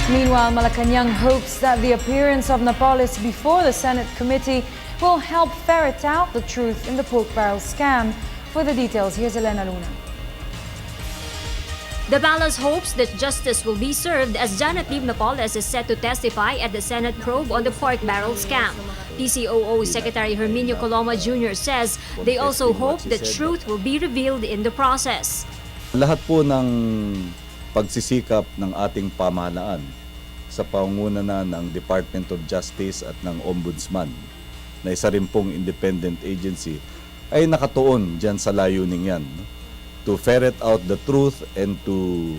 Meanwhile, Malacanang hopes that the appearance of Napoles before the Senate committee will help ferret out the truth in the pork barrel scam. For the details, here's Elena Luna. The palace hopes that justice will be served as Janet Lim Napoles is set to testify at the Senate probe on the pork barrel scam. PCOO Secretary Herminio Coloma Jr. says they also hope that truth will be revealed in the process. Lahat po ng pagsisikap ng ating pamahalaan sa pangunguna ng Department of Justice at ng Ombudsman na isa rin pong independent agency ay nakatuon dyan sa layuning yan, to ferret out the truth and to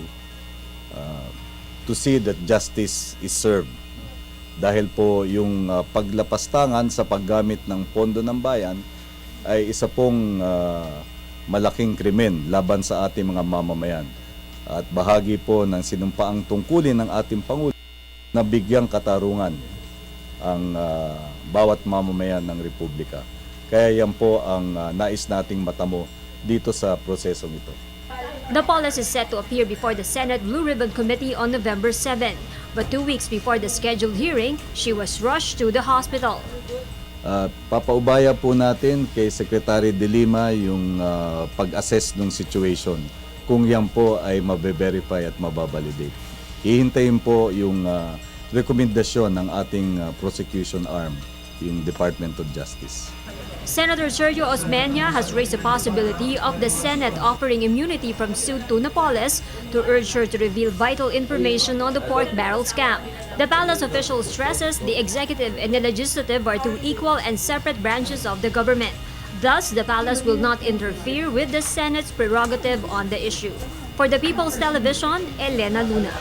see that justice is served. Dahil po yung paglapastangan sa paggamit ng pondo ng bayan ay isa pong malaking krimen laban sa ating mga mamamayan. At bahagi po ng sinumpaang tungkulin ng ating Pangulo na bigyang katarungan ang bawat mamamayan ng Republika. Kaya yan po ang nais nating matamo dito sa prosesong ito. Napoles is set to appear before the Senate Blue Ribbon Committee on November 7. But 2 weeks before the scheduled hearing, she was rushed to the hospital. Papaubaya po natin kay Secretary De Lima yung pag-assess ng situation kung yan po ay mabe-verify at mababalidate. Hihintayin po yung rekomendasyon ng ating prosecution arm, yung Department of Justice. Senator Sergio Osmeña has raised the possibility of the Senate offering immunity from suit to Napoles to urge her to reveal vital information on the pork barrel scam. The palace official stresses the executive and the legislative are two equal and separate branches of the government. Thus, the palace will not interfere with the Senate's prerogative on the issue. For the People's Television, Elena Luna.